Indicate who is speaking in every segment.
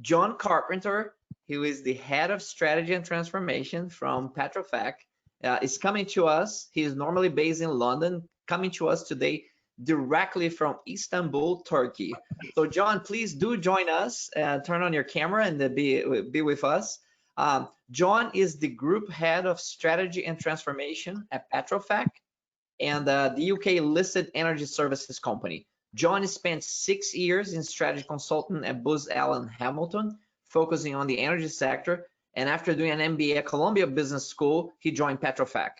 Speaker 1: John Carpenter, who is the head of strategy and transformation from Petrofac, is coming to us. He is normally based in London, coming to us today directly from Istanbul, Turkey. So John, please do join us, turn on your camera and be with us. John is the group head of strategy and transformation at Petrofac and the UK listed energy services company. John spent 6 years in strategy consultant at Booz Allen Hamilton, focusing on the energy sector. And after doing an MBA at Columbia Business School, he joined Petrofac.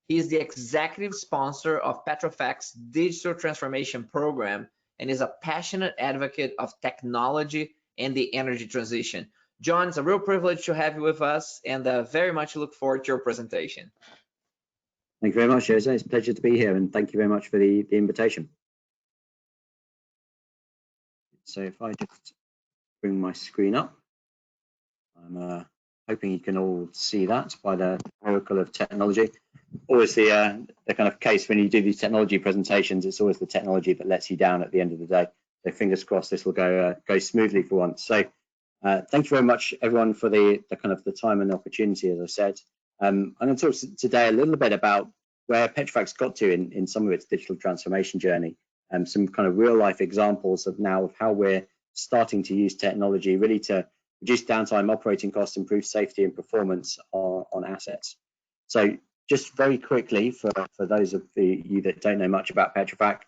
Speaker 1: He is the executive sponsor of Petrofac's digital transformation program and is a passionate advocate of technology and the energy transition. John, it's a real privilege to have you with us and very much look forward to your presentation.
Speaker 2: Thank you very much, Jose. It's a pleasure to be here, and thank you very much for the invitation. So if I just bring my screen up, I'm hoping you can all see that by the miracle of technology. Always the kind of case when you do these technology presentations, it's always the technology that lets you down at the end of the day. So fingers crossed this will go smoothly for once. So thank you very much, everyone, for the time and opportunity, as I said. I'm going to talk today a little bit about where Petrofac's got to in some of its digital transformation journey, and some kind of real life examples of how we're starting to use technology really to reduce downtime, operating costs, improve safety and performance on assets. So just very quickly, for those of you that don't know much about Petrofac,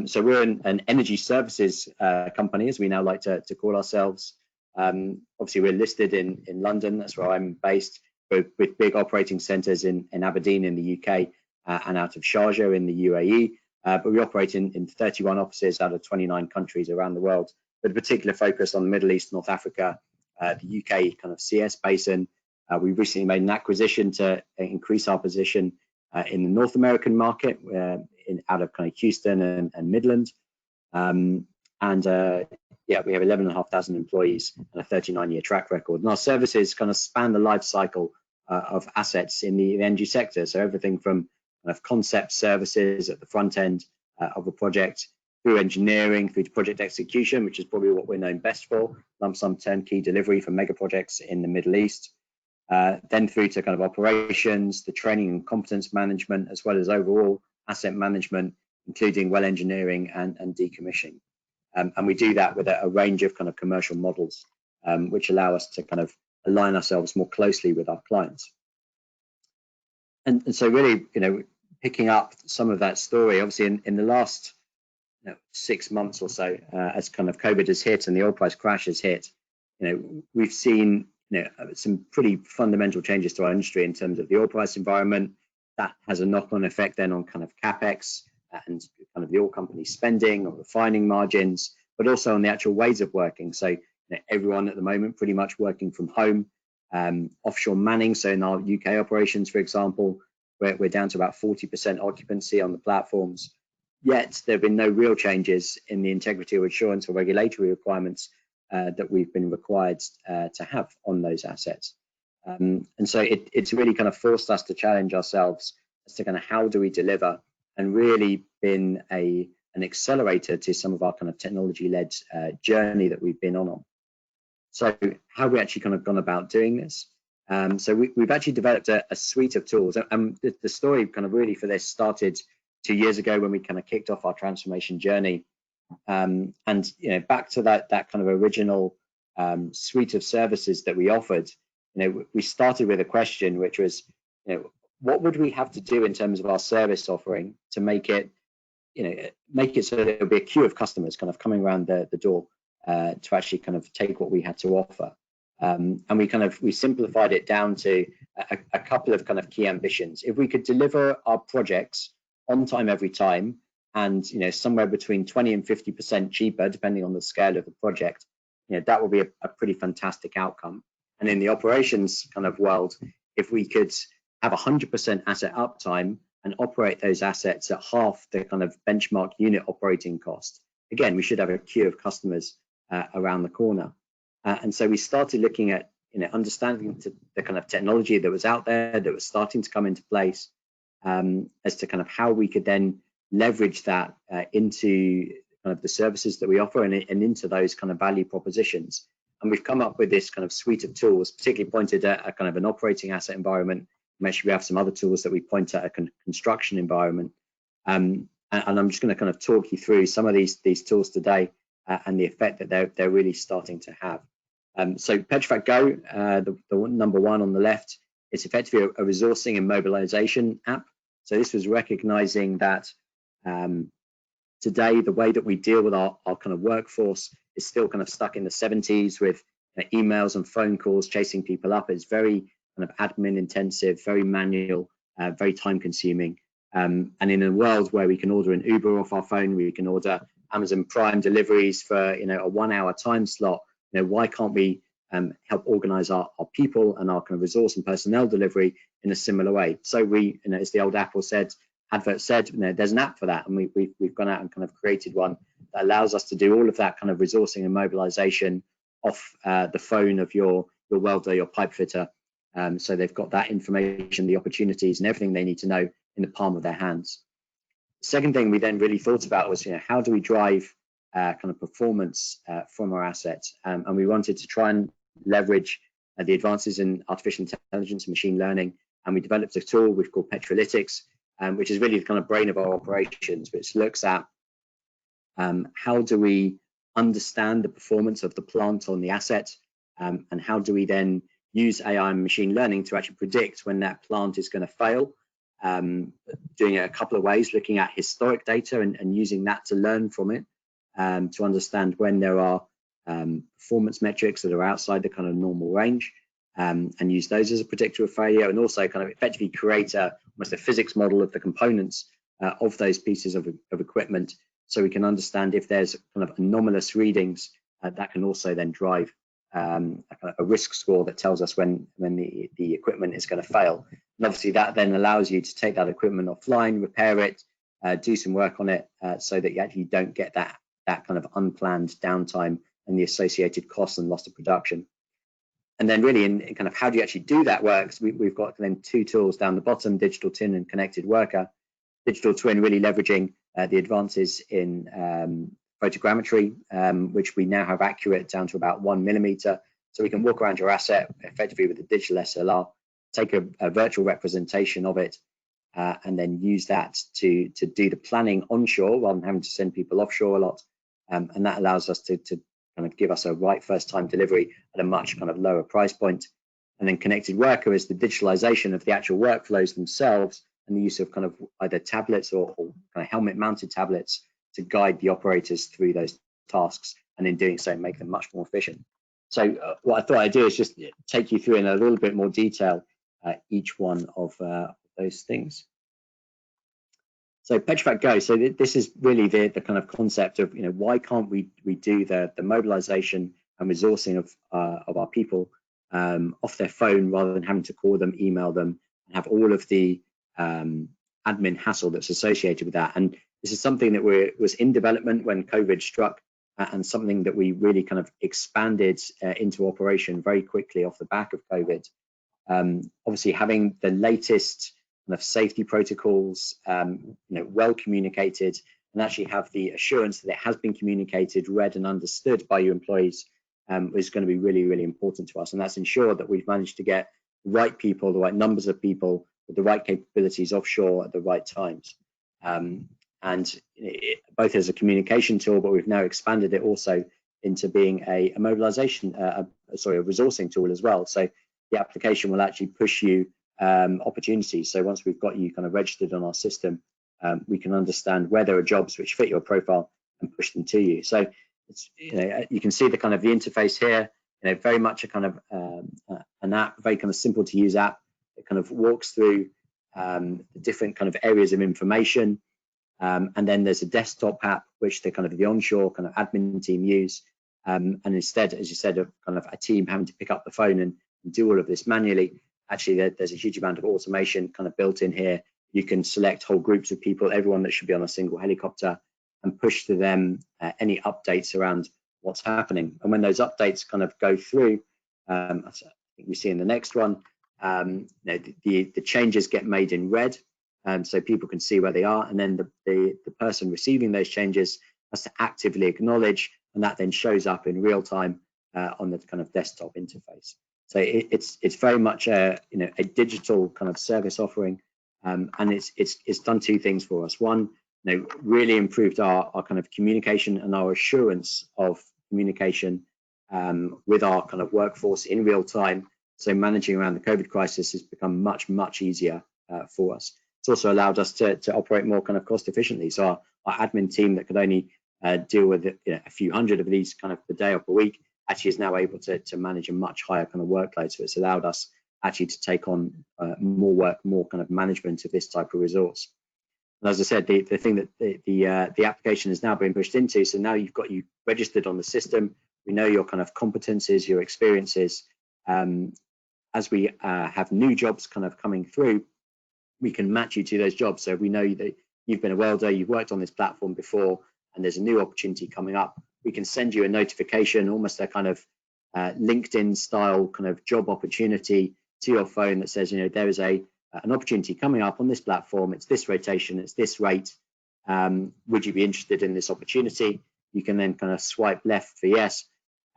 Speaker 2: so we're an energy services company, as we now like to call ourselves. Obviously, we're listed in London, that's where I'm based, with big operating centres in Aberdeen in the UK and out of Sharjah in the UAE. But we operate in 31 offices out of 29 countries around the world, with a particular focus on the Middle East, North Africa, the UK kind of CS basin. We recently made an acquisition to increase our position in the North American market, out of kind of Houston and Midland. Yeah, we have 11,500 employees and a 39-year track record. And our services kind of span the life cycle of assets in the energy sector. So everything from kind of concept services at the front end of a project, through engineering, through to project execution, which is probably what we're known best for, lump sum turnkey delivery for mega projects in the Middle East, then through to kind of operations, the training and competence management, as well as overall asset management, including well engineering and decommissioning. And we do that with a range of kind of commercial models, which allow us to kind of align ourselves more closely with our clients. And so really, picking up some of that story, obviously in the last 6 months or so, as kind of COVID has hit and the oil price crash has hit, we've seen some pretty fundamental changes to our industry in terms of the oil price environment. That has a knock-on effect then on kind of CapEx and kind of the oil company spending or refining margins, but also on the actual ways of working. So everyone at the moment pretty much working from home, offshore manning. So in our UK operations, for example, we're down to about 40% occupancy on the platforms. Yet there have been no real changes in the integrity or assurance or regulatory requirements that we've been required to have on those assets. And so it's really kind of forced us to challenge ourselves as to kind of how do we deliver, and really been an accelerator to some of our kind of technology-led journey that we've been on. So how have we actually kind of gone about doing this? So we've actually developed a suite of tools, and the story kind of really for this started 2 years ago when we kind of kicked off our transformation journey. And back to that kind of original suite of services that we offered, we started with a question, which was, what would we have to do in terms of our service offering to make it so that there'll be a queue of customers kind of coming around the door to actually kind of take what we had to offer. And we simplified it down to a couple of kind of key ambitions. If we could deliver our projects on time every time, and somewhere between 20 and 50% cheaper, depending on the scale of the project, that would be a pretty fantastic outcome. And in the operations kind of world, if we could have 100% asset uptime and operate those assets at half the kind of benchmark unit operating cost, again, we should have a queue of customers around the corner. And so we started looking at understanding the kind of technology that was out there that was starting to come into place, as to kind of how we could then leverage that into kind of the services that we offer and into those kind of value propositions. And we've come up with this kind of suite of tools, particularly pointed at a kind of an operating asset environment. Actually, we have some other tools that we point at a construction environment. And I'm just going to kind of talk you through some of these tools today and the effect that they're really starting to have. So Petrofac Go, the number one on the left, it's effectively a resourcing and mobilization app. So this was recognizing that today the way that we deal with our kind of workforce is still kind of stuck in the 70s with emails and phone calls chasing people up. It's very kind of admin intensive, very manual, very time consuming. And in a world where we can order an Uber off our phone, we can order Amazon Prime deliveries for a 1 hour time slot. Why can't we help organize our people and our kind of resource and personnel delivery in a similar way? So we, as the old advert said, there's an app for that, and we've gone out and kind of created one that allows us to do all of that kind of resourcing and mobilization off the phone of your welder, your pipe fitter. So they've got that information, the opportunities, and everything they need to know in the palm of their hands. The second thing we then really thought about was, how do we drive kind of performance from our assets? And we wanted to try and leverage the advances in artificial intelligence and machine learning. And we developed a tool we've called Petrolytics, which is really the kind of brain of our operations, which looks at how do we understand the performance of the plant on the asset, and how do we then use AI and machine learning to actually predict when that plant is going to fail, doing it a couple of ways, looking at historic data and using that to learn from it, to understand when there are performance metrics that are outside the kind of normal range, and use those as a predictor of failure, and also kind of effectively create almost a physics model of the components of those pieces of equipment, so we can understand if there's kind of anomalous readings that can also then drive a risk score that tells us when the equipment is going to fail. And obviously that then allows you to take that equipment offline, repair it, do some work on it, so that you actually don't get that kind of unplanned downtime and the associated costs and loss of production. And then really in kind of how do you actually do that work? So we've got then two tools down the bottom, Digital Twin and Connected Worker. Digital Twin really leveraging the advances in photogrammetry, which we now have accurate down to about 1 millimeter. So we can walk around your asset effectively with a digital SLR, take a virtual representation of it, and then use that to do the planning onshore rather than having to send people offshore a lot. And that allows us to kind of give us a right first time delivery at a much kind of lower price point. And then Connected Worker is the digitalization of the actual workflows themselves and the use of kind of either tablets or kind of helmet mounted tablets to guide the operators through those tasks, and in doing so make them much more efficient. So what I thought I'd do is just take you through in a little bit more detail each one of those things. So Petrofac Go, so this is really the kind of concept of, why can't we do the mobilization and resourcing of our people off their phone rather than having to call them, email them, and have all of the admin hassle that's associated with that. And this is something that was in development when COVID struck, and something that we really kind of expanded into operation very quickly off the back of COVID. Obviously, having the latest kind of safety protocols, well communicated, and actually have the assurance that it has been communicated, read, and understood by your employees is going to be really, really important to us. And that's ensured that we've managed to get the right people, the right numbers of people with the right capabilities offshore at the right times. Both as a communication tool, but we've now expanded it also into being a mobilization, a resourcing tool as well. So the application will actually push you opportunities. So once we've got you kind of registered on our system, we can understand where there are jobs which fit your profile and push them to you. So it's, you can see the kind of the interface here, very much a kind of an app, very kind of simple to use app. It kind of walks through the different kind of areas of information. And then there's a desktop app, which the kind of the onshore kind of admin team use. And instead, as you said, of kind of a team having to pick up the phone and do all of this manually, actually there's a huge amount of automation kind of built in here. You can select whole groups of people, everyone that should be on a single helicopter, and push to them any updates around what's happening. And when those updates kind of go through, I think we see in the next one, the changes get made in red, so people can see where they are, and then the person receiving those changes has to actively acknowledge, and that then shows up in real time on the kind of desktop interface. So it's very much a a digital kind of service offering, and it's done two things for us. One, really improved our kind of communication and our assurance of communication with our kind of workforce in real time. So managing around the COVID crisis has become much easier for us. It's also allowed us to operate more kind of cost efficiently. So our admin team that could only deal with a few hundred of these kind of per day or per week actually is now able to manage a much higher kind of workload. So it's allowed us actually to take on more work, more kind of management of this type of resource. And as I said, the thing that the application is now being pushed into, so now you've got you registered on the system. We know your kind of competencies, your experiences. As we have new jobs kind of coming through, we can match you to those jobs. So if we know that you've been a welder, you've worked on this platform before, and there's a new opportunity coming up, we can send you a notification, almost a kind of LinkedIn style kind of job opportunity to your phone that says, there is an opportunity coming up on this platform. It's this rotation, it's this rate. Would you be interested in this opportunity? You can then kind of swipe left for yes,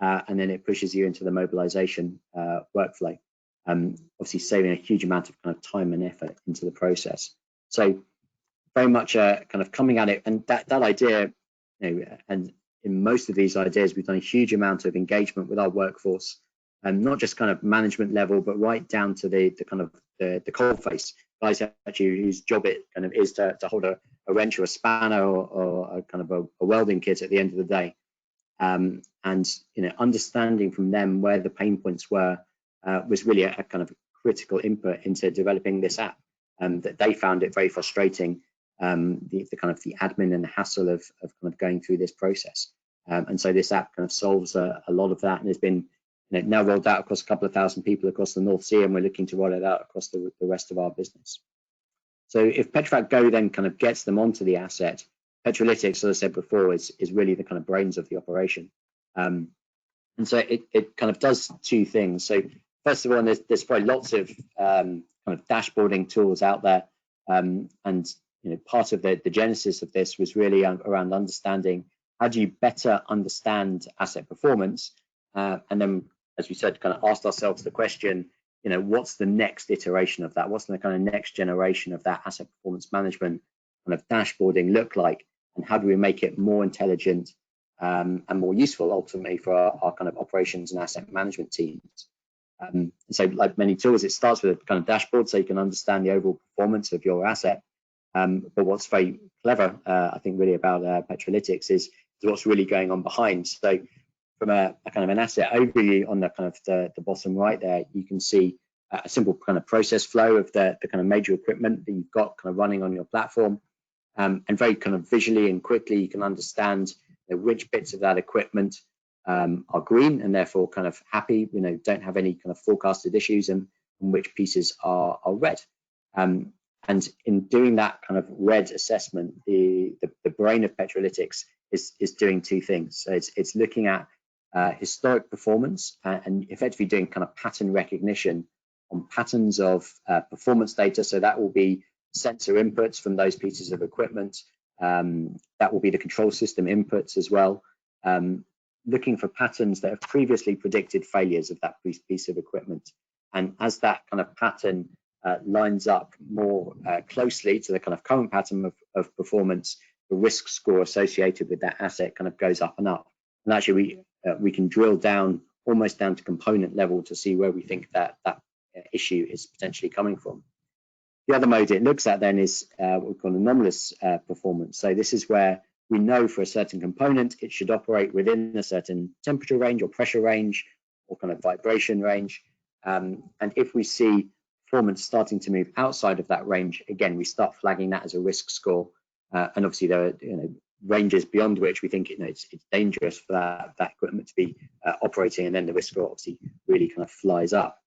Speaker 2: and then it pushes you into the mobilization workflow. Obviously saving a huge amount of kind of time and effort into the process. So very much kind of coming at it, and that idea, and in most of these ideas, we've done a huge amount of engagement with our workforce, and not just kind of management level, but right down to the kind of the coalface guys actually whose job it kind of is to hold a wrench or a spanner or a kind of a welding kit at the end of the day, and understanding from them where the pain points were was really a kind of critical input into developing this app. That they found it very frustrating, the kind of the admin and the hassle of kind of going through this process. And so this app kind of solves a lot of that, and has been now rolled out across a couple of thousand people across the North Sea, and we're looking to roll it out across the rest of our business. So if Petrofac Go then kind of gets them onto the asset, Petrolytics, as I said before, is really the kind of brains of the operation. And so it kind of does two things. So first of all, there's probably lots of kind of dashboarding tools out there, and part of the genesis of this was really around understanding how do you better understand asset performance, and then, as we said, kind of asked ourselves the question, what's the next iteration of that? What's the kind of next generation of that asset performance management kind of dashboarding look like, and how do we make it more intelligent and more useful ultimately for our kind of operations and asset management teams? And so, like many tools, it starts with a kind of dashboard so you can understand the overall performance of your asset. But what's very clever, I think, really about Petrolytics is what's really going on behind. So from a kind of an asset overview on the kind of the bottom right there, you can see a simple kind of process flow of the kind of major equipment that you've got kind of running on your platform, and very kind of visually and quickly you can understand which bits of that equipment are green and therefore kind of happy, don't have any kind of forecasted issues, and which pieces are red. And in doing that kind of red assessment, the brain of Petrolytics is doing two things. So it's looking at historic performance and effectively doing kind of pattern recognition on patterns of performance data. So that will be sensor inputs from those pieces of equipment. That will be the control system inputs as well. Looking for patterns that have previously predicted failures of that piece of equipment. And as that kind of pattern lines up more closely to the kind of current pattern of performance, the risk score associated with that asset kind of goes up and up. And actually we can drill down almost down to component level to see where we think that issue is potentially coming from. The other mode it looks at then is what we call anomalous performance. So this is where we know for a certain component it should operate within a certain temperature range or pressure range or kind of vibration range. And if we see performance starting to move outside of that range, again, we start flagging that as a risk score. And obviously there are ranges beyond which we think it's dangerous for that equipment to be operating, and then the risk score obviously really kind of flies up.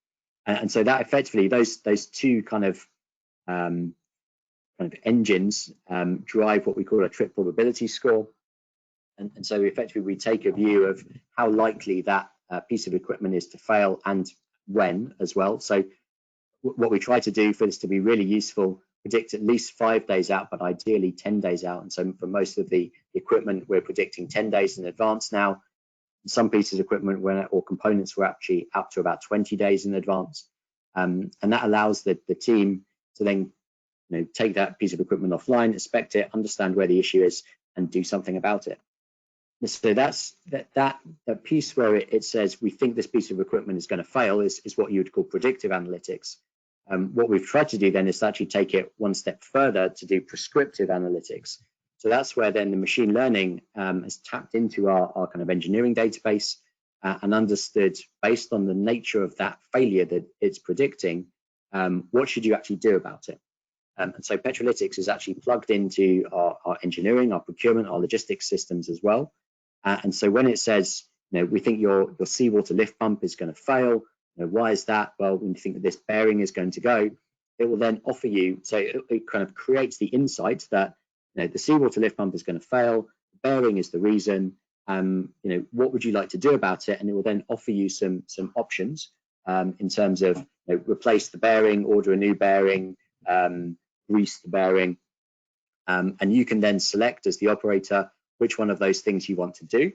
Speaker 2: And so that effectively those two kind of engines drive what we call a trip probability score. And so effectively we take a view of how likely that piece of equipment is to fail and when as well. So what we try to do for this to be really useful, predict at least 5 days out, but ideally 10 days out. And so for most of the equipment, we're predicting 10 days in advance now. Some pieces of equipment or components were actually up to about 20 days in advance. And that allows the team to then take that piece of equipment offline, inspect it, understand where the issue is, and do something about it. So that's that piece where it says we think this piece of equipment is going to fail is what you would call predictive analytics. What we've tried to do then is to actually take it one step further to do prescriptive analytics. So that's where then the machine learning has tapped into our kind of engineering database and understood, based on the nature of that failure that it's predicting, what should you actually do about it. And so Petrolytics is actually plugged into our engineering, our procurement, our logistics systems as well. And so when it says, we think your seawater lift pump is going to fail, why is that? Well, when you think that this bearing is going to go, it will then offer you, so it kind of creates the insight that the seawater lift pump is going to fail, the bearing is the reason, what would you like to do about it? And it will then offer you some options in terms of replace the bearing, order a new bearing, grease the bearing, and you can then select as the operator which one of those things you want to do,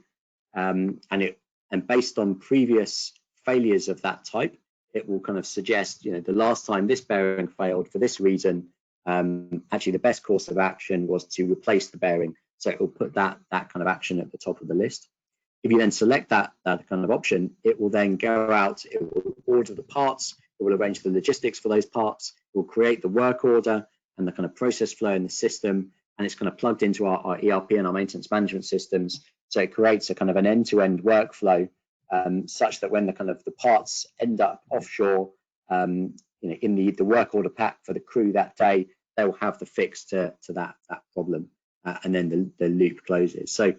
Speaker 2: and based on previous failures of that type, it will kind of suggest, the last time this bearing failed for this reason, actually the best course of action was to replace the bearing. So it will put that kind of action at the top of the list. If you then select that kind of option, it will then go out, it will order the parts, it will arrange the logistics for those parts, it will create the work order and the kind of process flow in the system, and it's kind of plugged into our ERP and our maintenance management systems. So it creates a kind of an end-to-end workflow, such that when the parts end up offshore, in the work order pack for the crew that day, they will have the fix to that problem, and then the loop closes. So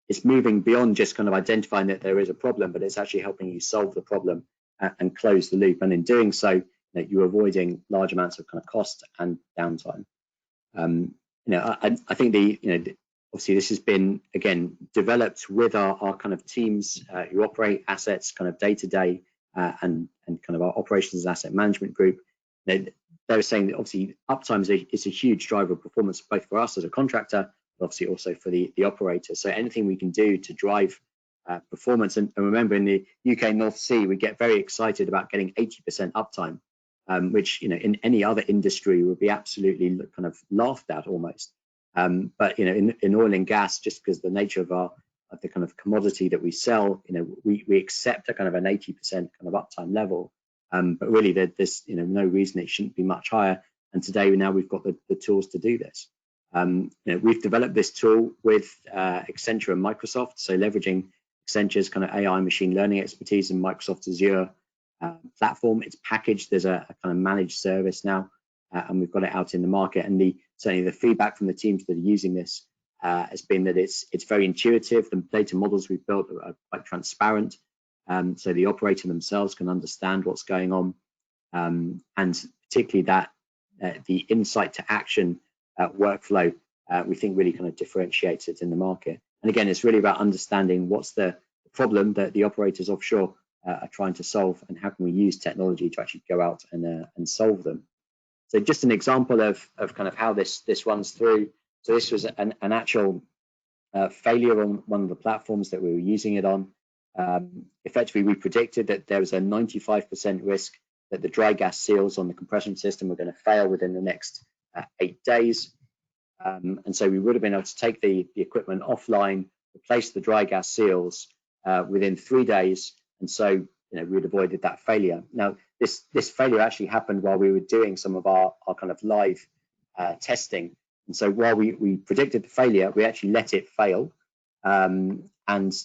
Speaker 2: it's moving beyond just kind of identifying that there is a problem, but it's actually helping you solve the problem and close the loop. And in doing so, you're avoiding large amounts of kind of cost and downtime. I think obviously this has been, again, developed with our kind of teams who operate assets kind of day to day, and kind of our operations and asset management group. They were saying that obviously uptime is a huge driver of performance, both for us as a contractor, but obviously also for the operator. So anything we can do to drive performance, and remember, in the UK North Sea, we get very excited about getting 80% uptime, which in any other industry would be absolutely kind of laughed at almost. But in oil and gas, just because the nature of the kind of commodity that we sell, we accept a kind of an 80% kind of uptime level. But really, there's no reason it shouldn't be much higher. And today we've got the tools to do this. We've developed this tool with Accenture and Microsoft, so leveraging Accenture's kind of AI machine learning expertise and Microsoft's Azure platform. It's packaged. There's a kind of managed service now, and we've got it out in the market. And certainly the feedback from the teams that are using this has been that it's very intuitive. The data models we've built are quite transparent, so the operator themselves can understand what's going on, and particularly that the insight to action workflow, we think really kind of differentiates it in the market. And again, it's really about understanding what's the problem that the operators offshore are trying to solve, and how can we use technology to actually go out and solve them. So just an example of kind of how this runs through. So this was an actual failure on one of the platforms that we were using it on. Effectively, we predicted that there was a 95% risk that the dry gas seals on the compression system were going to fail within the next 8 days. And so we would have been able to take the equipment offline, replace the dry gas seals within 3 days. And so we'd avoided that failure. Now, this failure actually happened while we were doing some of our kind of live testing. And so while we predicted the failure, we actually let it fail. And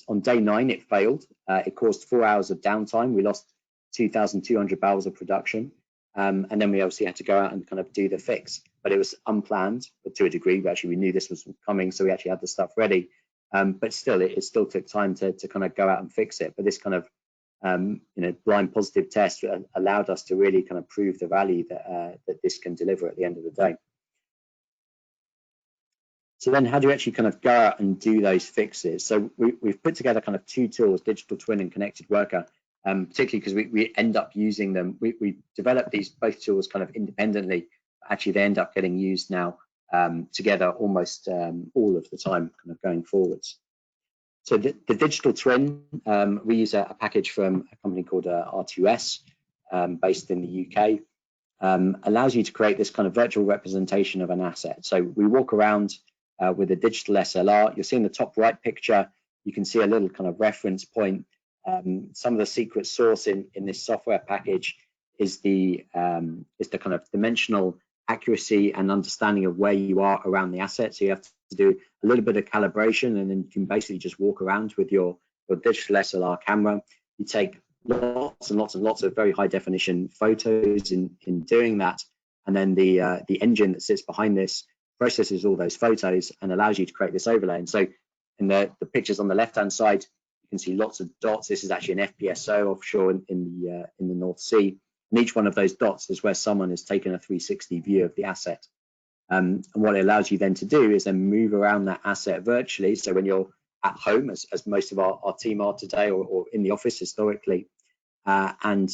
Speaker 2: on day 9, it failed. It caused 4 hours of downtime. We lost 2,200 barrels of production. And then we obviously had to go out and kind of do the fix. But it was unplanned, but to a degree. But actually, we knew this was coming, so we actually had the stuff ready. But still, it still took time to kind of go out and fix it. But this kind of blind positive test allowed us to really kind of prove the value that this can deliver at the end of the day. So then how do you actually kind of go out and do those fixes? So we've put together kind of 2 tools, Digital Twin and Connected Worker, particularly because we end up using them. We developed both tools kind of independently. Actually, they end up getting used now together almost all of the time kind of going forwards. So the digital twin, we use a package from a company called R2S, based in the UK, allows you to create this kind of virtual representation of an asset. So we walk around with a digital SLR. You'll see in the top right picture, you can see a little kind of reference point. Some of the secret sauce in this software package is the kind of dimensional accuracy and understanding of where you are around the asset. So you have to do a little bit of calibration, and then you can basically just walk around with your digital SLR camera. You take lots and lots and lots of very high definition photos in doing that, and then the engine that sits behind this processes all those photos and allows you to create this overlay. And so in the pictures on the left hand side, you can see lots of dots. This is actually an FPSO offshore in the North Sea, and each one of those dots is where someone has taken a 360 view of the asset. And what it allows you then to do is then move around that asset virtually. So when you're at home, as most of our team are today, or in the office historically, and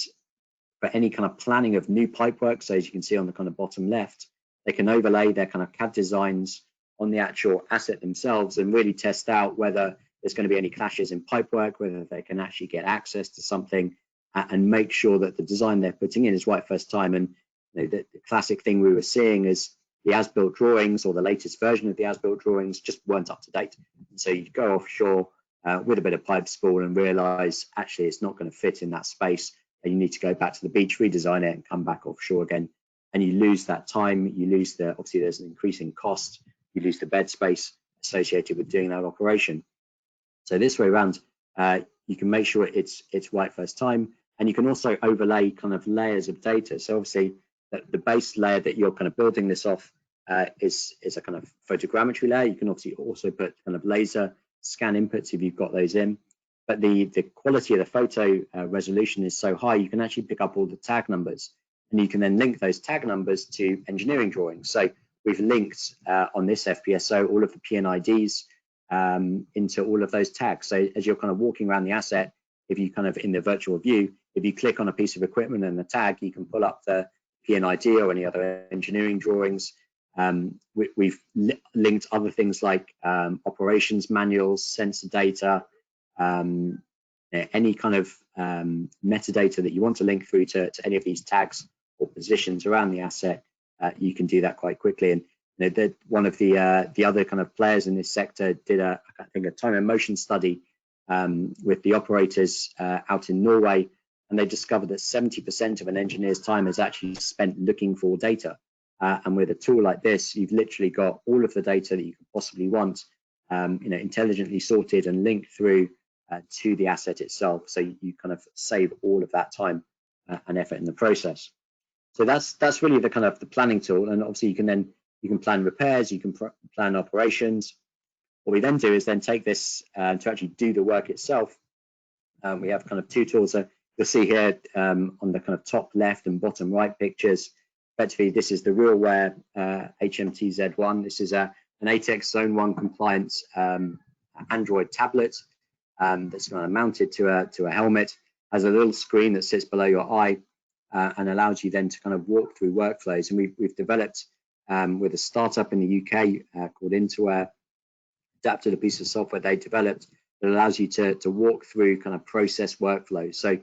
Speaker 2: for any kind of planning of new pipework, so as you can see on the kind of bottom left, they can overlay their kind of CAD designs on the actual asset themselves and really test out whether there's going to be any clashes in pipework, whether they can actually get access to something, and make sure that the design they're putting in is right first time. And the classic thing we were seeing is the as-built drawings, or the latest version of the as-built drawings, just weren't up to date. And so you go offshore with a bit of pipe spool and realize actually it's not going to fit in that space, and you need to go back to the beach, redesign it, and come back offshore again. And you lose that time, you lose obviously there's an increasing cost, you lose the bed space associated with doing that operation. So this way around, you can make sure it's right first time, and you can also overlay kind of layers of data. So obviously the base layer that you're kind of building this off is a kind of photogrammetry layer. You can obviously also put kind of laser scan inputs if you've got those in, but the quality of the photo resolution is so high, you can actually pick up all the tag numbers, and you can then link those tag numbers to engineering drawings. So we've linked on this FPSO all of the PNIDs into all of those tags. So as you're kind of walking around the asset, if you kind of in the virtual view, if you click on a piece of equipment and the tag, you can pull up the PNID or any other engineering drawings. We've linked other things like operations manuals, sensor data, any kind of metadata that you want to link through to any of these tags or positions around the asset. You can do that quite quickly. And one of the other kind of players in this sector did I think a time and motion study with the operators out in Norway, and they discovered that 70% of an engineer's time is actually spent looking for data. And with a tool like this, you've literally got all of the data that you could possibly want, intelligently sorted and linked through to the asset itself. So you kind of save all of that time and effort in the process. So that's really the kind of the planning tool. And obviously you can plan repairs, you can plan operations. What we then do is then take this to actually do the work itself. We have kind of two tools. So you'll see here on the kind of top left and bottom right pictures, effectively this is the RealWear HMTZ1. This is an ATEX Zone 1 compliant Android tablet that's kind of mounted to a helmet, has a little screen that sits below your eye and allows you then to kind of walk through workflows. And we've developed with a startup in the UK called Interware, adapted a piece of software they developed that allows you to walk through kind of process workflows. So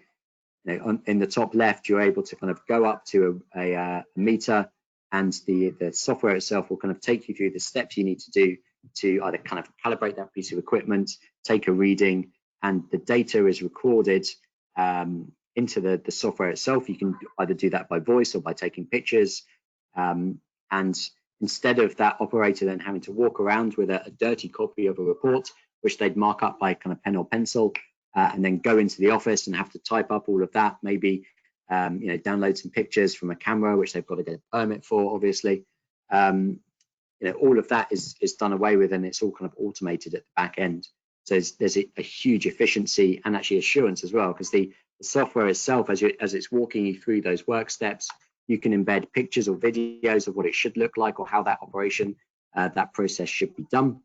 Speaker 2: in the top left, you're able to kind of go up to a meter, and the software itself will kind of take you through the steps you need to do to either kind of calibrate that piece of equipment, take a reading, and the data is recorded into the software itself. You can either do that by voice or by taking pictures. And instead of that operator then having to walk around with a dirty copy of a report, which they'd mark up by kind of pen or pencil, and then go into the office and have to type up all of that, maybe download some pictures from a camera, which they've got to get a permit for, obviously. All of that is done away with, and it's all kind of automated at the back end. So there's a huge efficiency and actually assurance as well, because the software itself, as it's walking you through those work steps, you can embed pictures or videos of what it should look like or how that operation, that process should be done.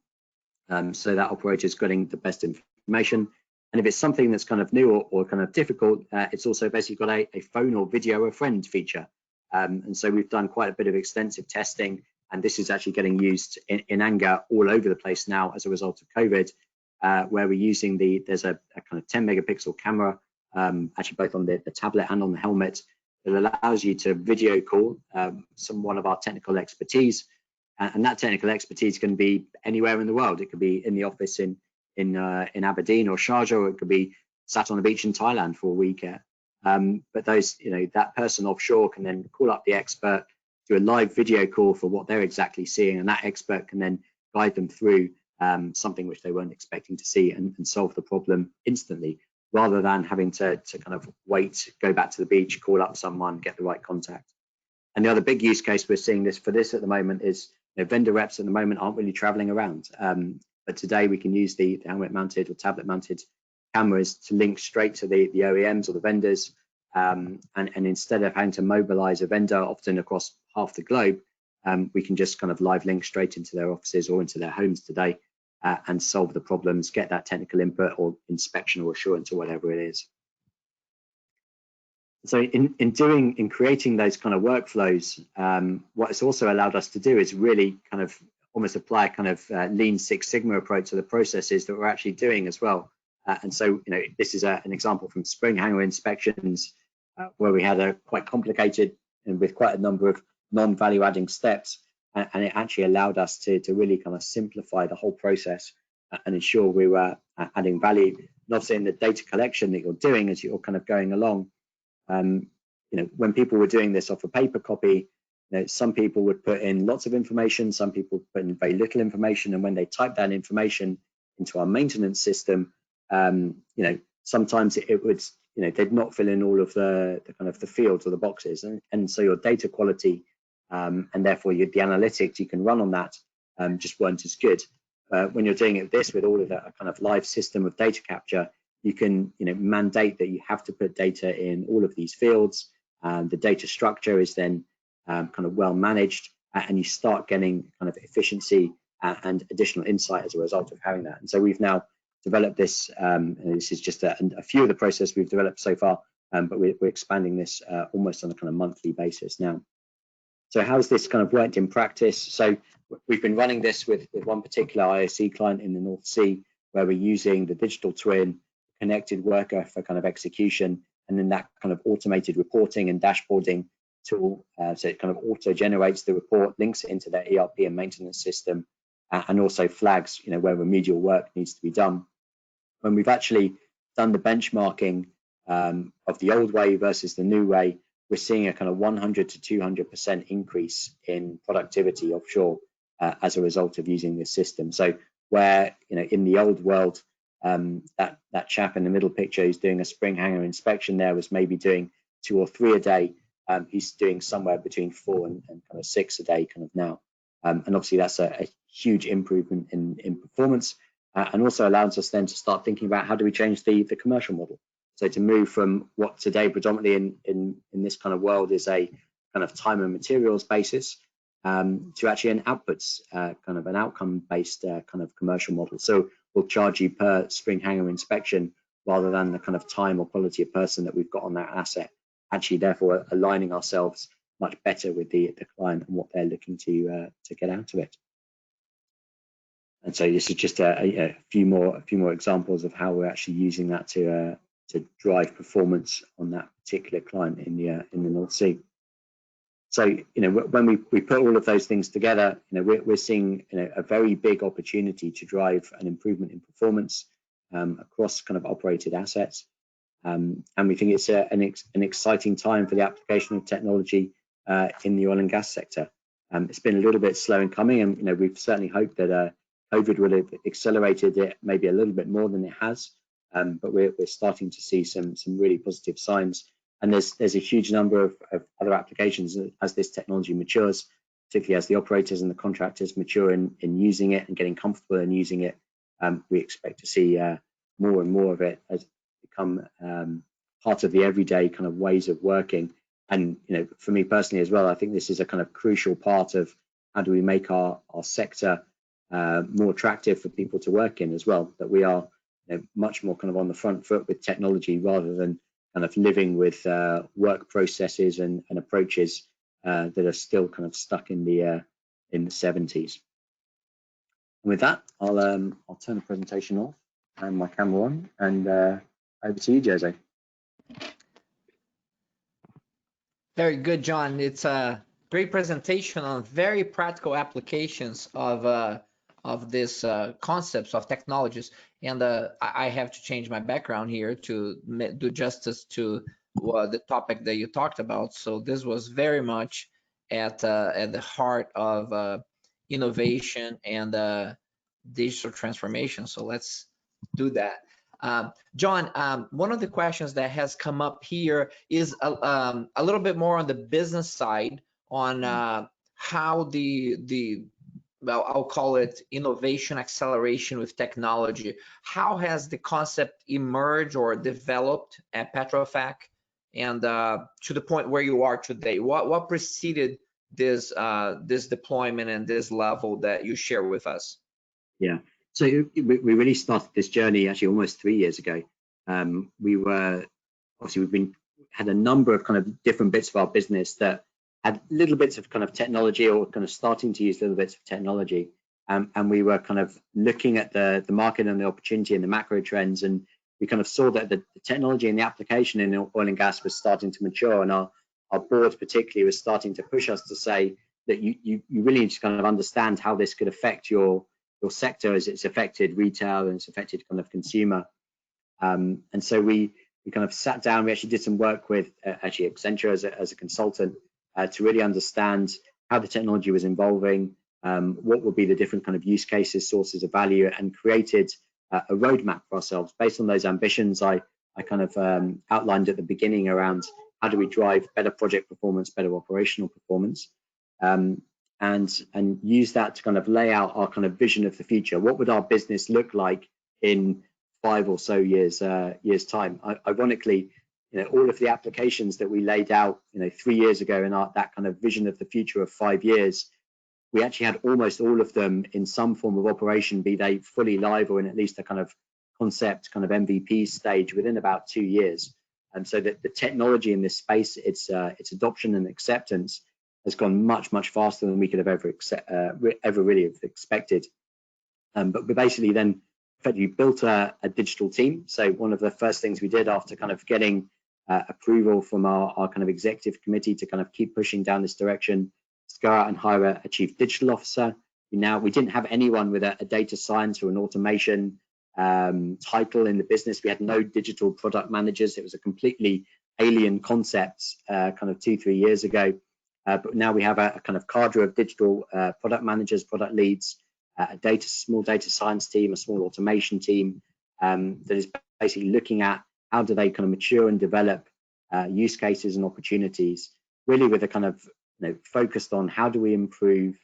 Speaker 2: So that operator is getting the best information. And if it's something that's kind of new or kind of difficult, it's also basically got a phone or video a friend feature. And so we've done quite a bit of extensive testing, and this is actually getting used in anger all over the place now as a result of COVID. where we're using there's a kind of 10 megapixel camera, actually both on the tablet and on the helmet, that allows you to video call one of our technical expertise, and that technical expertise can be anywhere in the world. It could be in the office in Aberdeen or Sharjah, or it could be sat on the beach in Thailand for a week. But those, that person offshore can then call up the expert, do a live video call for what they're exactly seeing, and that expert can then guide them through something which they weren't expecting to see, and solve the problem instantly, rather than having to kind of wait, go back to the beach, call up someone, get the right contact. And the other big use case we're seeing for this at the moment is, vendor reps at the moment aren't really traveling around. But today we can use the helmet mounted or tablet mounted cameras to link straight to the OEMs or the vendors. And instead of having to mobilize a vendor often across half the globe, we can just kind of live link straight into their offices or into their homes today, and solve the problems, get that technical input or inspection or assurance or whatever it is. So in creating those kind of workflows, what it's also allowed us to do is really kind of almost apply a kind of Lean Six Sigma approach to the processes that we're actually doing as well. And so, this is an example from spring hanger inspections, where we had a quite complicated and with quite a number of non-value adding steps, and it actually allowed us to really kind of simplify the whole process and ensure we were adding value, not obviously in the data collection that you're doing as you're kind of going along. When people were doing this off a paper copy, some people would put in lots of information, some people put in very little information, and when they type that information into our maintenance system, sometimes it would, they'd not fill in all of the kind of the fields or the boxes, and so your data quality and therefore the analytics you can run on that just weren't as good. When you're doing it with all of that kind of live system of data capture, you can mandate that you have to put data in all of these fields. The data structure is then kind of well managed, and you start getting kind of efficiency and additional insight as a result of having that. And so we've now developed this, and this is just a few of the process we've developed so far, but we're expanding this almost on a kind of monthly basis now. So how's this kind of worked in practice? So we've been running this with one particular IOC client in the North Sea, where we're using the digital twin, connected worker for kind of execution, and then that kind of automated reporting and dashboarding tool. So it kind of auto generates the report, links it into their ERP and maintenance system, and also flags where remedial work needs to be done. When we've actually done the benchmarking of the old way versus the new way, we're seeing a kind of 100 to 200% increase in productivity offshore as a result of using this system. So where in the old world, that chap in the middle picture who's doing a spring hanger inspection there was maybe doing 2 or 3 a day, he's doing somewhere between 4 and kind of 6 a day kind of now. And obviously that's a huge improvement in performance, and also allows us then to start thinking about how do we change the commercial model. So to move from what today predominantly in this kind of world is a kind of time and materials basis, to actually an outputs kind of an outcome based kind of commercial model. So we'll charge you per spring hanger inspection rather than the kind of time or quality of person that we've got on that asset, actually therefore aligning ourselves much better with the client and what they're looking to get out of it. And so this is just a few more examples of how we're actually using that to drive performance on that particular client in the North Sea. So when we put all of those things together, we're seeing a very big opportunity to drive an improvement in performance across kind of operated assets, and we think it's an exciting time for the application of technology in the oil and gas sector. It's been a little bit slow in coming, and we've certainly hoped that COVID would have accelerated it maybe a little bit more than it has, but we're starting to see some really positive signs. And there's a huge number of other applications as this technology matures, particularly as the operators and the contractors mature in using it and getting comfortable in using it. We expect to see more and more of it as become part of the everyday kind of ways of working. And for me personally as well, I think this is a kind of crucial part of how do we make our sector more attractive for people to work in as well, that we are much more kind of on the front foot with technology rather than kind of living with work processes and approaches that are still kind of stuck in the 70s. And with that, I'll turn the presentation off my camera on, and over to you, Jose.
Speaker 1: Very good, John. It's a great presentation on very practical applications of this concepts of technologies. And I have to change my background here to do justice to the topic that you talked about. So this was very much at the heart of innovation and digital transformation. So let's do that. John, one of the questions that has come up here is a little bit more on the business side on how well, I'll call it innovation acceleration with technology. How has the concept emerged or developed at Petrofac, and to the point where you are today? What preceded this this deployment and this level that you share with us?
Speaker 2: Yeah. So we really started this journey actually almost 3 years ago. We were obviously had a number of kind of different bits of our business that had little bits of kind of technology or kind of starting to use little bits of technology, and we were kind of looking at the market and the opportunity and the macro trends, and we kind of saw that the technology and the application in oil and gas was starting to mature, and our board particularly was starting to push us to say that you really need to kind of understand how this could affect your sector as it's affected retail and it's affected kind of consumer. And so we kind of sat down. We actually did some work with actually Accenture as a consultant to really understand how the technology was evolving, what would be the different kind of use cases, sources of value, and created a roadmap for ourselves based on those ambitions I kind of outlined at the beginning around how do we drive better project performance, better operational performance, and use that to kind of lay out our kind of vision of the future. What would our business look like in 5 or so years time? Ironically, all of the applications that we laid out 3 years ago in that kind of vision of the future of 5 years, we actually had almost all of them in some form of operation, be they fully live or in at least a kind of concept kind of MVP stage within about 2 years. And so that the technology in this space, its adoption and acceptance has gone much faster than we could have ever really have expected. But we basically then effectively built a digital team. So one of the first things we did after kind of getting approval from our kind of executive committee to kind of keep pushing down this direction, is go out and hire a chief digital officer. We didn't have anyone with a data science or an automation title in the business. We had no digital product managers. It was a completely alien concept kind of 2-3 years ago. But now we have a kind of cadre of digital product managers, product leads, a small data science team, a small automation team that is basically looking at how do they kind of mature and develop use cases and opportunities, really with a kind of focused on how do we improve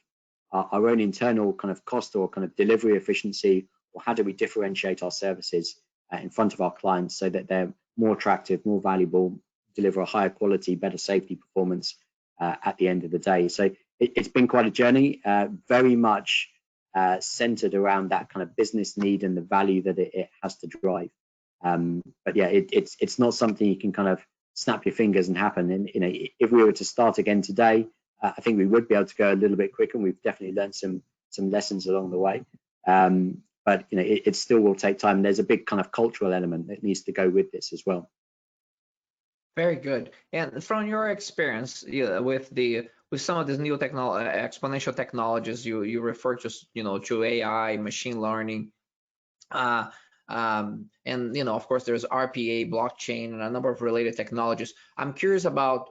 Speaker 2: our own internal kind of cost or kind of delivery efficiency, or how do we differentiate our services in front of our clients so that they're more attractive, more valuable, deliver a higher quality, better safety performance at the end of the day. So it's been quite a journey, very much centered around that kind of business need and the value that it has to drive. But yeah, it's not something you can kind of snap your fingers and happen. And if we were to start again today, I think we would be able to go a little bit quicker, and we've definitely learned some lessons along the way. But it still will take time. There's a big kind of cultural element that needs to go with this as well.
Speaker 1: Very good. And from your experience with some of these new exponential technologies, you refer to to AI, machine learning, and of course there's RPA, blockchain, and a number of related technologies. I'm curious about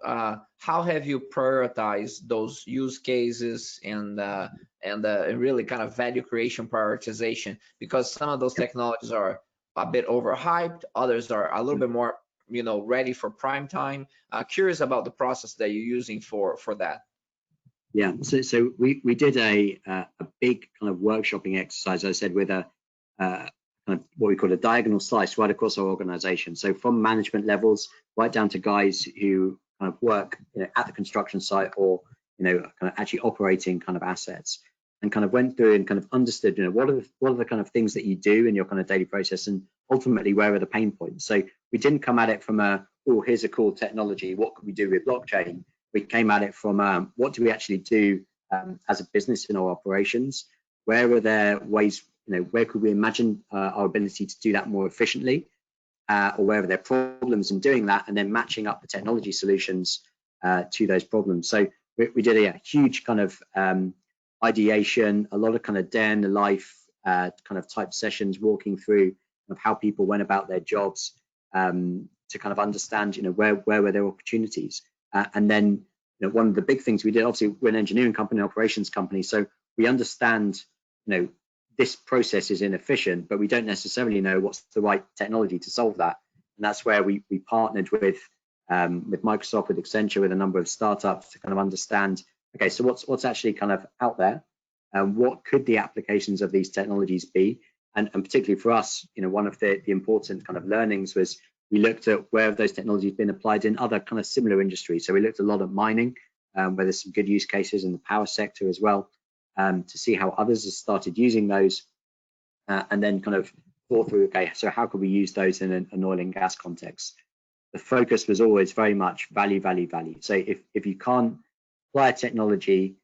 Speaker 1: how have you prioritized those use cases and really kind of value creation prioritization, because some of those technologies are a bit overhyped, others are a little bit more ready for prime time. Curious about the process that you're using for that.
Speaker 2: Yeah, so we did a big kind of workshopping exercise, as I said, with a kind of what we call a diagonal slice right across our organization. So from management levels right down to guys who kind of work at the construction site or kind of actually operating kind of assets, and kind of went through and kind of understood what are the kind of things that you do in your kind of daily process, and ultimately where are the pain points. So we didn't come at it from here's a cool technology, what could we do with blockchain? We came at it from what do we actually do as a business in our operations? Where are there ways where could we imagine our ability to do that more efficiently, or wherever there are problems in doing that, and then matching up the technology solutions to those problems. So we did a huge kind of ideation, a lot of kind of day in the life kind of type sessions, walking through of how people went about their jobs, to kind of understand, where were their opportunities. And then, one of the big things we did, obviously we're an engineering company, an operations company, so we understand, this process is inefficient, but we don't necessarily know what's the right technology to solve that. And that's where we partnered with Microsoft, with Accenture, with a number of startups to kind of understand, okay, so what's actually kind of out there, and what could the applications of these technologies be? And particularly for us, one of the important kind of learnings was we looked at where have those technologies been applied in other kind of similar industries. So we looked a lot at mining, where there's some good use cases, in the power sector as well, to see how others have started using those, and then kind of thought through, okay, so how could we use those in an oil and gas context? The focus was always very much value, value, value. So if you can't apply a technology,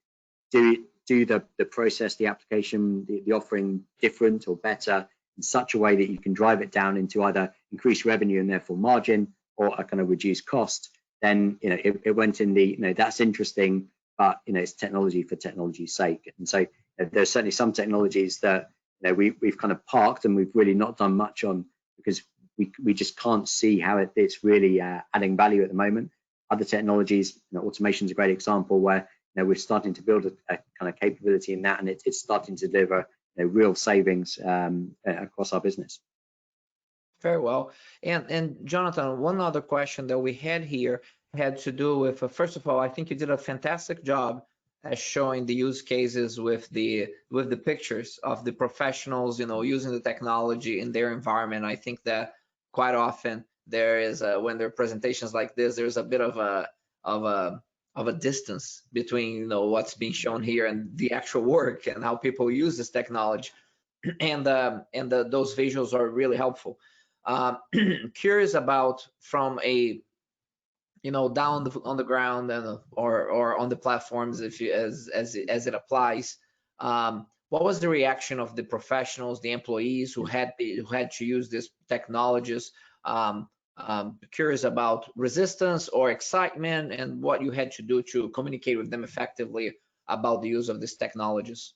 Speaker 2: do the process, the application, the offering different or better in such a way that you can drive it down into either increased revenue and therefore margin, or a kind of reduced cost, then it went in the that's interesting, but it's technology for technology's sake. And so there's certainly some technologies that we've kind of parked and we've really not done much on, because we just can't see how it's really adding value at the moment. Other technologies, automation is a great example where we're starting to build a kind of capability in that, and it's starting to deliver real savings across our business.
Speaker 1: Very well. And Jonathan, one other question that we had here had to do with, first of all, I think you did a fantastic job at showing the use cases with the pictures of the professionals, using the technology in their environment. I think that quite often there is when there are presentations like this, there's a bit of a distance between what's being shown here and the actual work and how people use this technology, and those visuals are really helpful. Curious about, from a down on the ground and or on the platforms, if you, as it applies, what was the reaction of the professionals, the employees who had to use these technologies? Curious about resistance or excitement, and what you had to do to communicate with them effectively about the use of these technologies.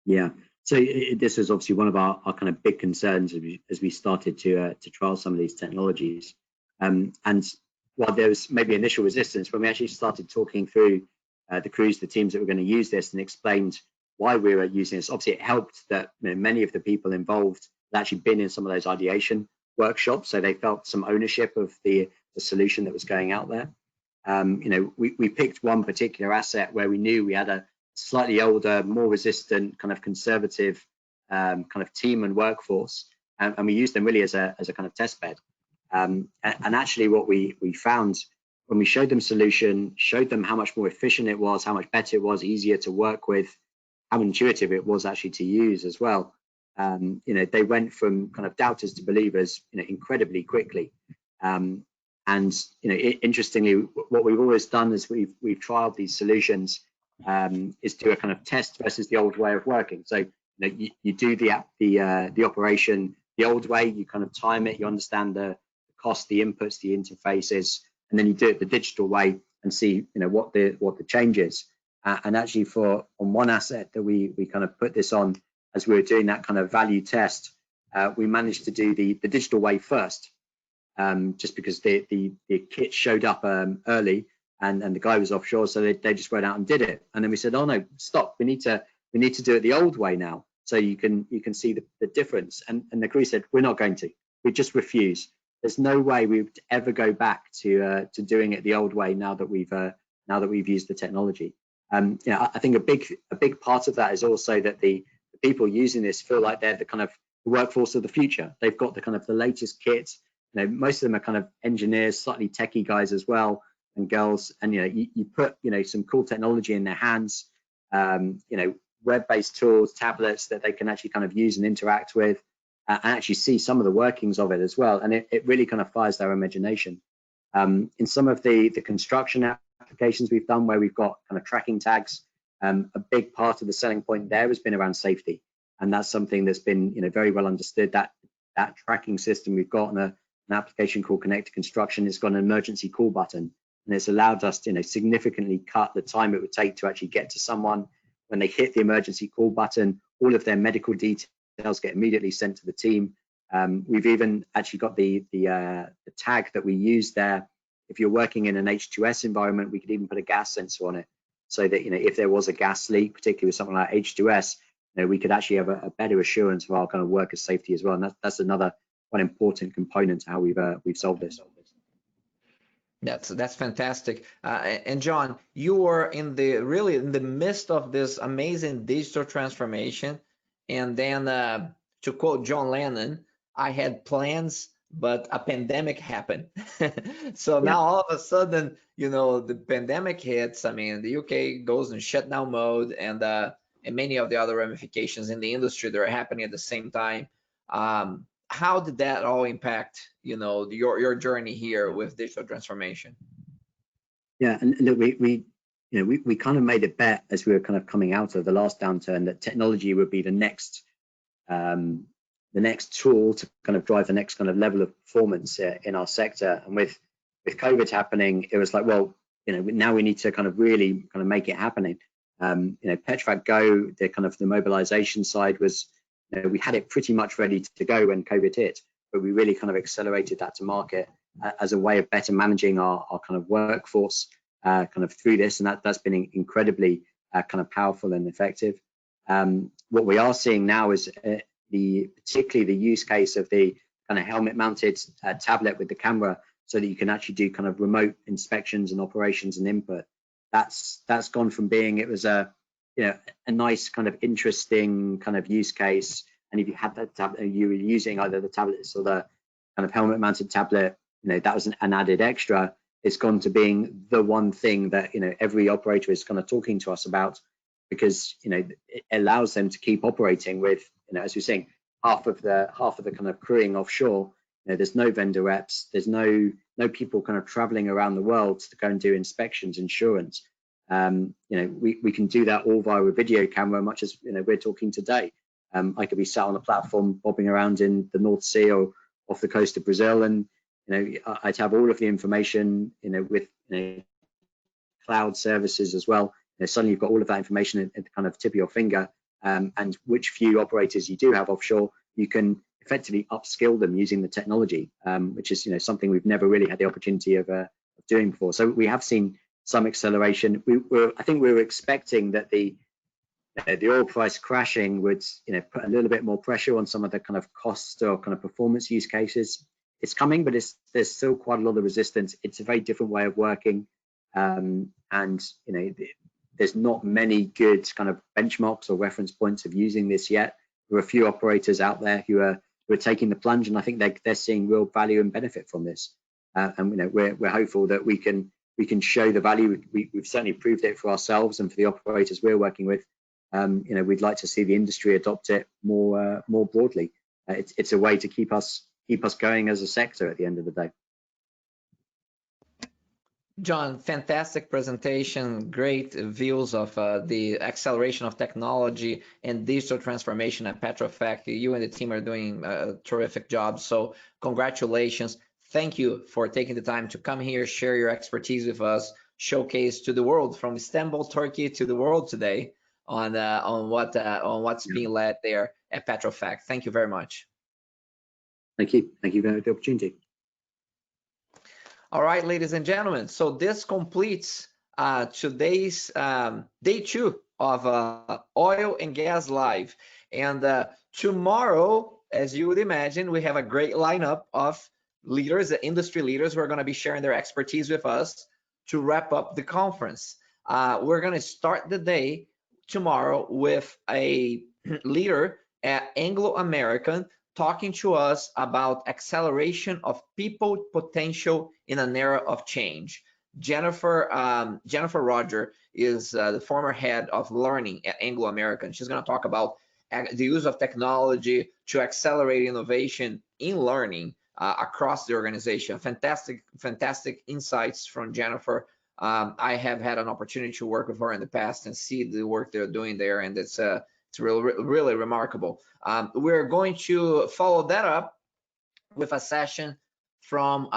Speaker 2: Yeah, so this is obviously one of our kind of big concerns as we started to trial some of these technologies. And while there was maybe initial resistance, when we actually started talking through the crews, the teams that were going to use this, and explained why we were using this, obviously it helped that many of the people involved had actually been in some of those ideation workshops, so they felt some ownership of the solution that was going out there. We picked one particular asset where we knew we had a slightly older, more resistant, kind of conservative kind of team and workforce, and we used them really as a kind of test bed. And actually what we found when we showed them solution, showed them how much more efficient it was, how much better it was, easier to work with, how intuitive it was actually to use as well. They went from kind of doubters to believers, incredibly quickly. And interestingly, what we've always done is we've trialed these solutions, is do a kind of test versus the old way of working. So you do the operation the old way, you kind of time it, you understand the cost, the inputs, the interfaces, and then you do it the digital way and see what the change is. And actually on one asset that we kind of put this on as we were doing that kind of value test, we managed to do the digital way first, just because the kit showed up early, and the guy was offshore, so they just went out and did it. And then we said, oh no, stop, we need to do it the old way now, so you can see the difference. And the crew said, we're not going to, we just refuse. There's no way we would ever go back to doing it the old way now that we've used the technology. I think a big part of that is also that the people using this feel like they're the kind of the workforce of the future. They've got the kind of the latest kit. Most of them are kind of engineers, slightly techie guys as well, and girls. And you put some cool technology in their hands, web-based tools, tablets that they can actually kind of use and interact with, and actually see some of the workings of it as well. And it really kind of fires their imagination. In some of the construction applications we've done where we've got kind of tracking tags, a big part of the selling point there has been around safety. and that's something that's been very well understood. That tracking system we've got on an application called Connected Construction, it's got an emergency call button, and it's allowed us to significantly cut the time it would take to actually get to someone. When they hit the emergency call button, all of their medical details get immediately sent to the team. We've even actually got the tag that we use there. If you're working in an H2S environment, we could even put a gas sensor on it, so that if there was a gas leak, particularly with something like H2S, we could actually have a better assurance of our kind of worker safety as well. And that's another one important component to how we've solved this.
Speaker 1: That's fantastic. And John, you were really in the midst of this amazing digital transformation. And then to quote John Lennon, I had plans, but a pandemic happened. So now all of a sudden, the pandemic hits. I mean, the UK goes in shutdown mode, and many of the other ramifications in the industry that are happening at the same time. How did that all impact, your journey here with digital transformation?
Speaker 2: Yeah, and look, we kind of made a bet as we were kind of coming out of the last downturn that technology would be the next tool to kind of drive the next kind of level of performance in our sector. And with COVID happening, it was like, well, now we need to kind of really kind of make it happening. Petrofac Go, the mobilization side was, we had it pretty much ready to go when COVID hit, but we really kind of accelerated that to market as a way of better managing our kind of workforce kind of through this, and that's been incredibly kind of powerful and effective. What we are seeing now is particularly the use case of the kind of helmet-mounted tablet with the camera, so that you can actually do kind of remote inspections and operations and input. That's gone from being, it was a nice kind of interesting kind of use case, and if you had that tablet, you were using either the tablets or the kind of helmet-mounted tablet, that was an added extra. It's gone to being the one thing that every operator is kind of talking to us about, because it allows them to keep operating with, as we're saying, half of the kind of crewing offshore. There's no vendor reps, there's no people kind of traveling around the world to go and do inspections, insurance. We can do that all via a video camera, much as we're talking today. I could be sat on a platform bobbing around in the North Sea or off the coast of Brazil, and I'd have all of the information with cloud services as well. Suddenly you've got all of that information at the kind of tip of your finger, and which few operators you do have offshore, you can effectively upskill them using the technology, which is something we've never really had the opportunity of doing before. So we have seen some acceleration. I think we were expecting that the oil price crashing would put a little bit more pressure on some of the kind of cost or kind of performance use cases. It's coming, but there's still quite a lot of resistance. It's a very different way of working, and there's not many good kind of benchmarks or reference points of using this yet. There are a few operators out there who are taking the plunge, and I think they're seeing real value and benefit from this. And we're hopeful that we can show the value. We've certainly proved it for ourselves and for the operators we're working with. We'd like to see the industry adopt it more broadly. It's a way to keep us going as a sector at the end of the day.
Speaker 1: John, fantastic presentation, great views of the acceleration of technology and digital transformation at Petrofac. You and the team are doing a terrific job, so congratulations. Thank you for taking the time to come here, share your expertise with us, showcase to the world, from Istanbul, Turkey to the world today, on what's being led there at Petrofac. Thank you very much.
Speaker 2: Thank you for the opportunity.
Speaker 1: All right, ladies and gentlemen, so this completes today's day 2 of Oil and Gas Live. And tomorrow, as you would imagine, we have a great lineup of leaders, industry leaders, who are going to be sharing their expertise with us to wrap up the conference. We're going to start the day tomorrow with a leader at Anglo American, talking to us about acceleration of people potential in an era of change. Jennifer Roger is the former head of learning at Anglo American. She's going to talk about the use of technology to accelerate innovation in learning across the organization. Fantastic insights from Jennifer. I have had an opportunity to work with her in the past and see the work they're doing there, and it's It's really remarkable. We're going to follow that up with a session from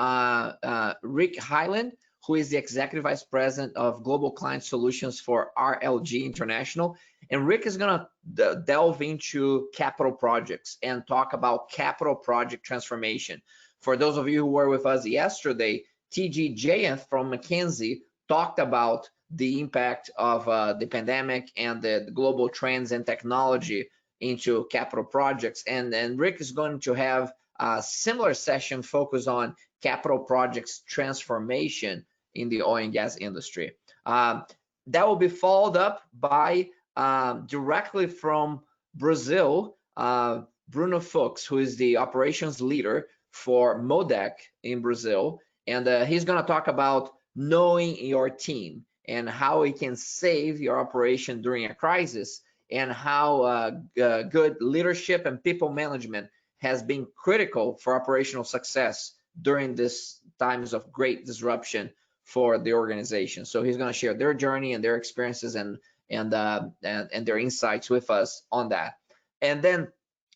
Speaker 1: Rick Hyland, who is the Executive Vice President of Global Client Solutions for RLG International. And Rick is going to delve into capital projects and talk about capital project transformation. For those of you who were with us yesterday, TG Jayanth from McKinsey talked about the impact of the pandemic and the global trends and technology into capital projects. And Rick is going to have a similar session focused on capital projects transformation in the oil and gas industry. That will be followed up by directly from Brazil, Bruno Fux, who is the operations leader for MODEC in Brazil. And he's going to talk about knowing your team and how it can save your operation during a crisis, and how good leadership and people management has been critical for operational success during this times of great disruption for the organization. So he's going to share their journey and their experiences and their insights with us on that. And then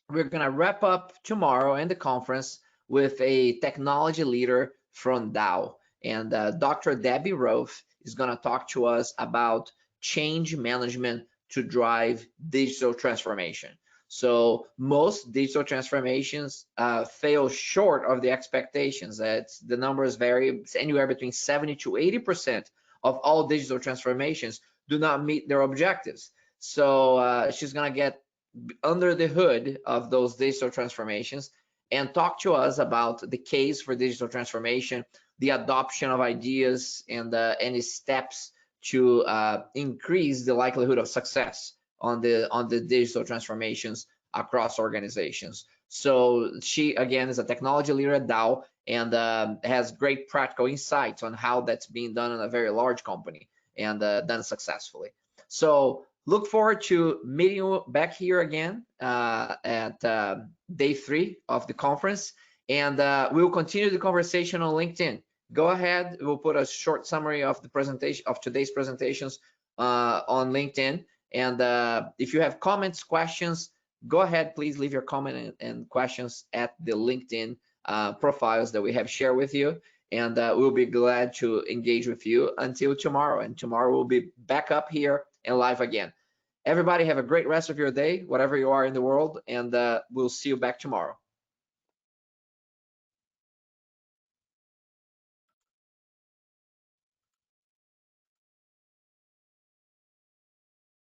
Speaker 1: we're going to wrap up tomorrow in the conference with a technology leader from Dow. And Dr. Debbie Roth is going to talk to us about change management to drive digital transformation. So most digital transformations fail short of the expectations. The numbers vary. It's anywhere between 70 to 80% of all digital transformations do not meet their objectives. So she's going to get under the hood of those digital transformations and talk to us about the case for digital transformation, the adoption of ideas, and any steps to increase the likelihood of success on the digital transformations across organizations. So she, again, is a technology leader at Dow and has great practical insights on how that's being done in a very large company and done successfully. So look forward to meeting you back here again at day 3 of the conference, and we'll continue the conversation on LinkedIn. Go ahead, we'll put a short summary of the presentation of today's presentations on LinkedIn. And if you have comments, questions, go ahead, please leave your comment and questions at the LinkedIn profiles that we have shared with you. And we'll be glad to engage with you until tomorrow. And tomorrow we'll be back up here and live again. Everybody have a great rest of your day, whatever you are in the world, and we'll see you back tomorrow.